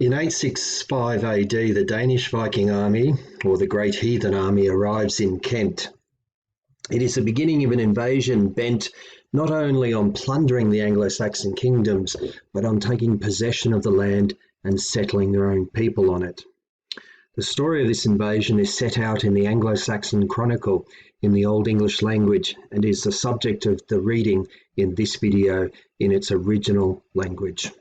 In 865 AD, the Danish Viking army, or the Great Heathen Army, arrives in Kent. It is the beginning of an invasion bent not only on plundering the Anglo-Saxon kingdoms, but on taking possession of the land and settling their own people on it. The story of this invasion is set out in the Anglo-Saxon Chronicle in the Old English language and is the subject of the reading in this video in its original language.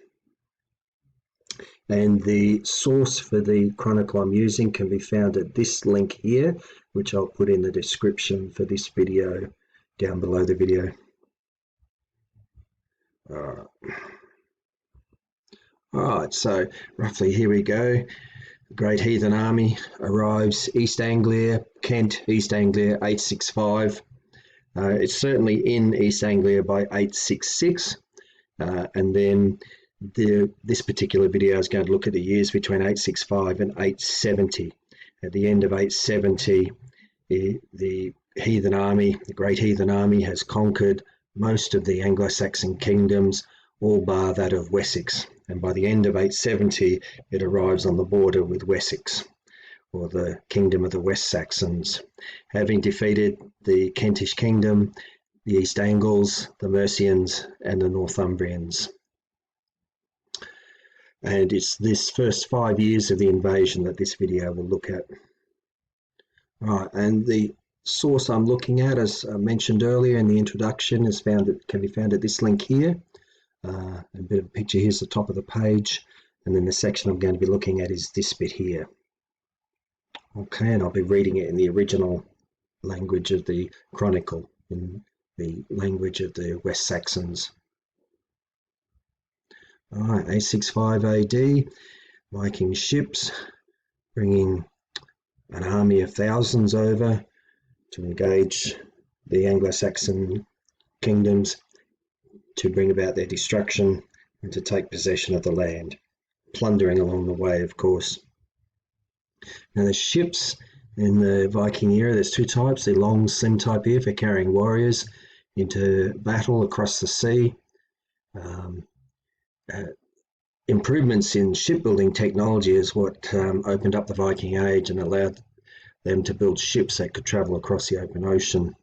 And the source for the chronicle I'm using can be found at this link here, which I'll put in the description for this video down below the video. Alright, so roughly here we go. The Great Heathen Army arrives East Anglia, Kent, East Anglia, 865. It's certainly in East Anglia by 866, and then this particular video is going to look at the years between 865 and 870. At the end of 870, the Heathen Army, the Great Heathen Army, has conquered most of the Anglo-Saxon kingdoms, all bar that of Wessex. And by the end of 870, it arrives on the border with Wessex, or the Kingdom of the West Saxons, having defeated the Kentish Kingdom, the East Angles, the Mercians, and the Northumbrians. And it's this first 5 years of the invasion that this video will look at. Right, and the source I'm looking at, as I mentioned earlier in the introduction, can be found at this link here. A bit of a picture here's the top of the page, and then the section I'm going to be looking at is this bit here. Okay, and I'll be reading it in the original language of the Chronicle, in the language of the West Saxons. Alright, 865 AD, Viking ships bringing an army of thousands over to engage the Anglo-Saxon kingdoms to bring about their destruction and to take possession of the land, plundering along the way, of course. Now the ships in the Viking era, there's two types, the long slim type here for carrying warriors into battle across the sea. Improvements in shipbuilding technology is what opened up the Viking Age and allowed them to build ships that could travel across the open ocean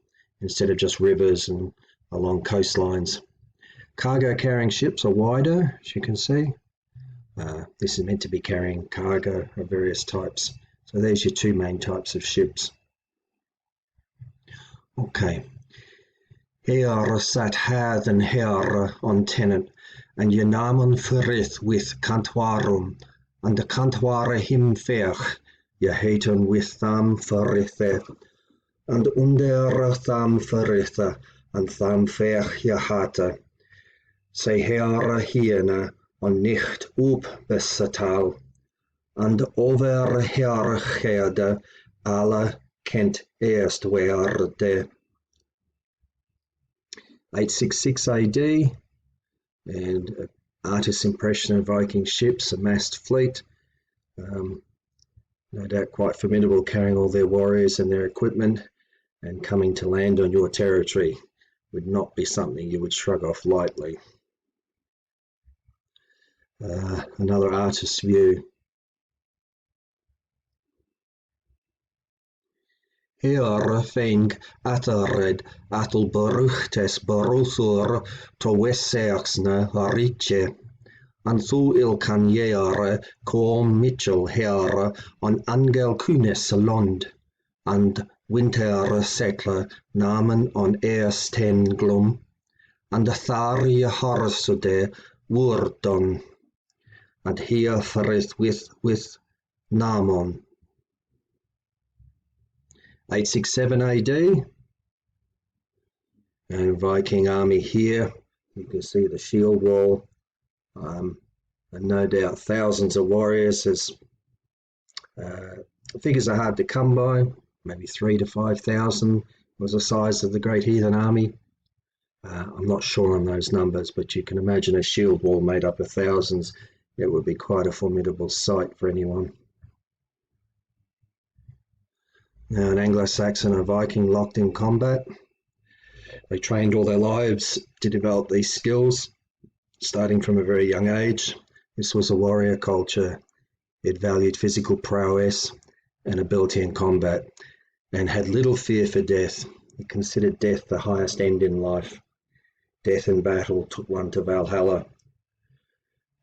instead of just rivers and along coastlines. Cargo carrying ships are wider, as you can see. This is meant to be carrying cargo of various types. So there's your two main types of ships. Okay. Here sat Heathen Herre on tenant, and je namen verrith with Cantwarum, and de Cantware him vech, je heten with tham verrithe, and under tham verrithe, and tham vech je hate. Zij Herre hierne on nicht op besatal, and over hergede alle Kent eerst werde. 866 AD, and an artist's impression of Viking ships, a massed fleet, no doubt quite formidable, carrying all their warriors and their equipment, and coming to land on your territory would not be something you would shrug off lightly. Another artist's view. Here feng attered atel beruchtes berusur to West-Saxne riche, and so il kan jere kom Mitchell here on Angel Kunes Lond, and winter settler namen on Eersten glum, and Tharie Harsude Wurdon, and here verrith with Namon. 867 AD, and Viking army here. You can see the shield wall, and no doubt thousands of warriors. As figures are hard to come by, maybe 3,000 to 5,000 was the size of the Great Heathen Army. I'm not sure on those numbers, but you can imagine a shield wall made up of thousands. It would be quite a formidable sight for anyone. Now, an Anglo-Saxon and a Viking locked in combat. They trained all their lives to develop these skills, starting from a very young age. This was a warrior culture. It valued physical prowess and ability in combat, and had little fear for death. It considered death the highest end in life. Death in battle took one to Valhalla,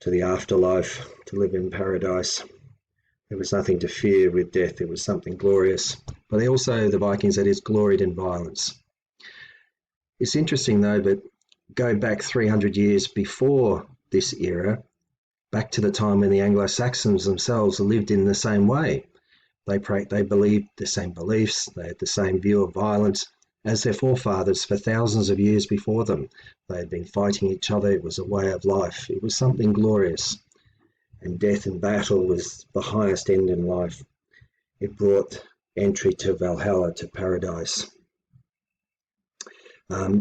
to the afterlife, to live in paradise. There was nothing to fear with death. It was something glorious. But they also, the Vikings, that is, gloried in violence. It's interesting though, but go back 300 years before this era, back to the time when the Anglo-Saxons themselves lived in the same way. They believed the same beliefs, they had the same view of violence as their forefathers for thousands of years before them. They had been fighting each other. It was a way of life. It was something glorious. And death in battle was the highest end in life. It brought entry to Valhalla, to paradise.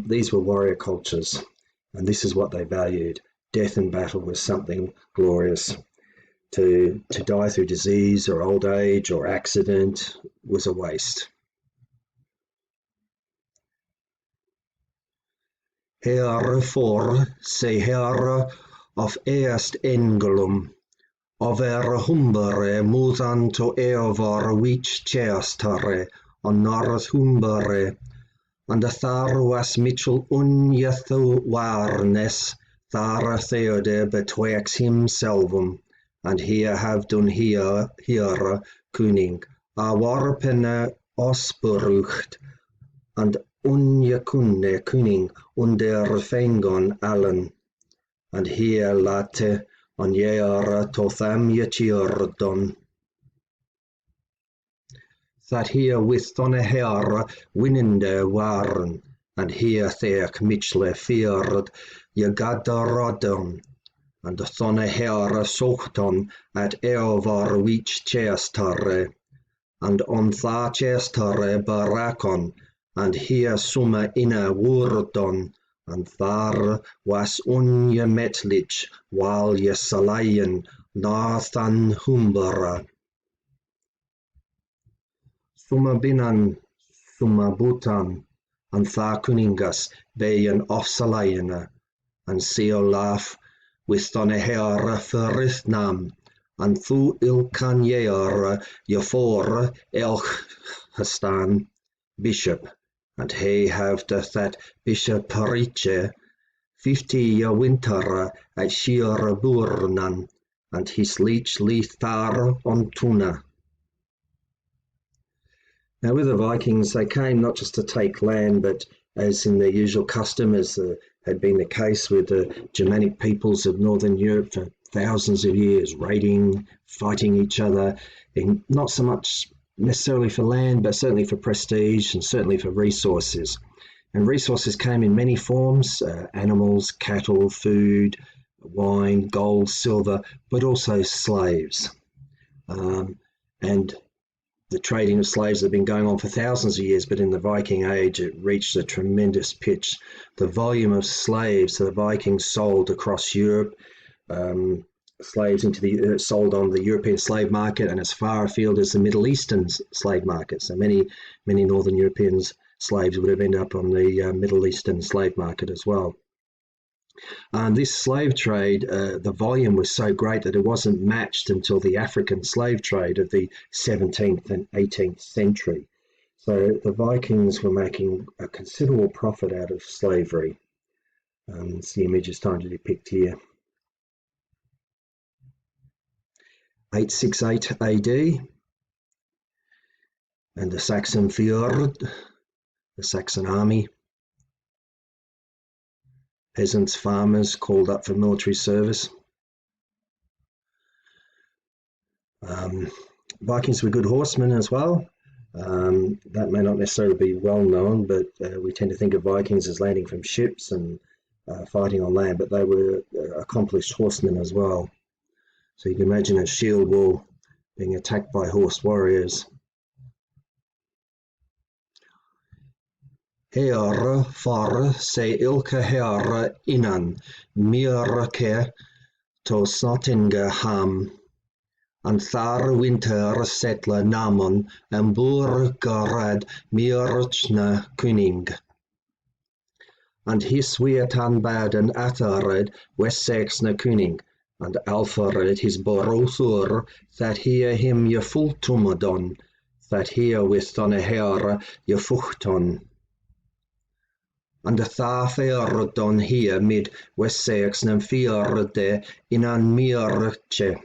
These were warrior cultures, and this is what they valued. Death in battle was something glorious. To die through disease or old age or accident was a waste. Herefore say Herre of eerst engelum, over humbere musanto eovar which chestare on north humbere, and thar was Mitchell unjethu warnes, thar theode betwixt himselvum, and here have done here kuning, a warpene osberucht, and unjekunne kuning under fengon allen, and here late on jere totham jetjerdon. That here with thonne herre winnende waren, and here theek Mitchle feared je gadderodon, and thonne herre sochton at eovar which chestare, and on tha chestare barakon, and here summa inna wurdon, and thar was unje metlich, while je salayen nathan humbera. Summa binan, summa butan, and tha kuningas beien ofsalayena, and seolaf with thonne herre verrithnam, and thu ilkan jere je for elchestan bishop, and he have that bishop Riche 50 year winter at Shire Burnan, and his leech lethar on Tuna. Now with the Vikings, they came not just to take land, but as in their usual custom, as had been the case with the Germanic peoples of Northern Europe for thousands of years, raiding, fighting each other, and not so much necessarily for land, but certainly for prestige and certainly for resources. And resources came in many forms, animals, cattle, food, wine, gold, silver, but also slaves. And the trading of slaves had been going on for thousands of years, but in the Viking Age, it reached a tremendous pitch. The volume of slaves that the Vikings sold across Europe, slaves sold on the European slave market and as far afield as the Middle Eastern slave market. So many Northern Europeans slaves would have ended up on the Middle Eastern slave market as well. This slave trade, the volume was so great that it wasn't matched until the African slave trade of the 17th and 18th century. So the Vikings were making a considerable profit out of slavery. It's the image is time to depict here. 868 AD, and the Saxon Fjord, the Saxon army. Peasants, farmers called up for military service. Vikings were good horsemen as well. That may not necessarily be well known, but we tend to think of Vikings as landing from ships and fighting on land, but they were accomplished horsemen as well. So you can imagine a shield wall being attacked by horse warriors. Herre far se ilke herre innan myrke to Snottingham, and thar winter settler namon en burgerad myrchna kuning. And his weertan baden athared Wessex na kuning, and Alfred his brother, that here him je fultumadon, that here with on a hair je fuchton. And the thaferdon hier mid Wessex vierde in an mirche,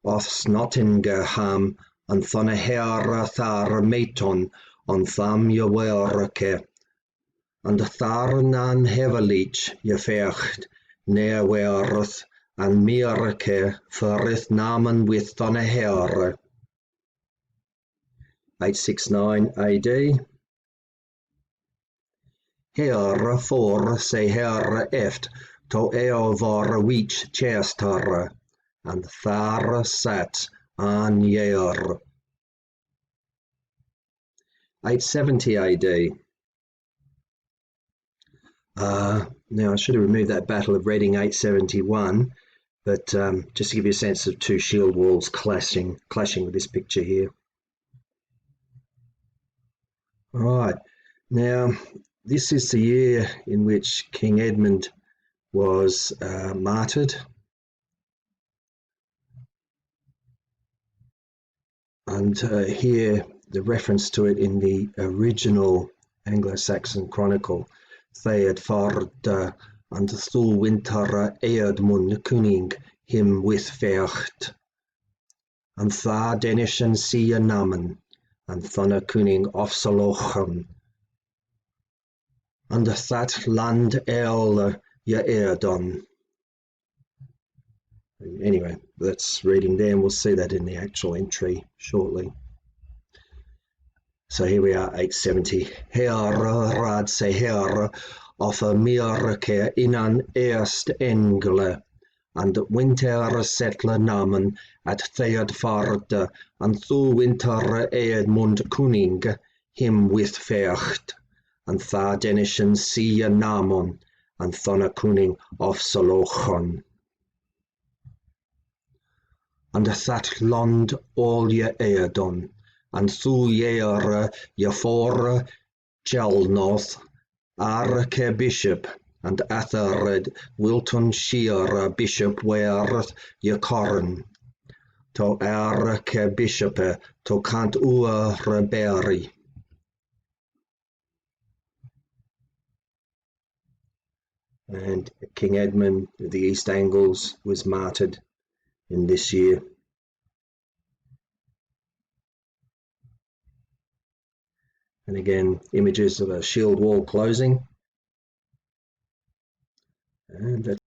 of Snottingham, and thon a hair thar meton, on tham je werke, and thar nan hevelich je vecht, neer werth, and mirke, verith namen with thon a hair. 869 AD. Here for se here eft to eovar weech chester, and thar sat an year. 870 AD. Now I should have removed that Battle of Reading 871, but just to give you a sense of two shield walls clashing with this picture here. All right, now this is the year in which King Edmund was martyred, and here the reference to it in the original Anglo-Saxon Chronicle, Theod ford and thu winter Eadmund kuning him with vecht, and tha Danish and see a namen, and thunna kuning ofsalochem, and that land el je Eadon. Anyway, that's reading there, and we'll see that in the actual entry shortly. So here we are, 870. Here rad se here of a mirke in an eerst engle, and winter settler namen at Theodforde, and thu winter Eadmund kuning him with vecht, and tha Denischen see namon, and thonna kuning of Solochon. And that land all je Eadon, and thu yeere je for Gelnoth, Arke bishop, and Athelred Wiltonshire bishop werth je Corn, to Arke bishope to Kant reberi. And King Edmund of the East Angles was martyred in this year. And again, images of a shield wall closing. And that's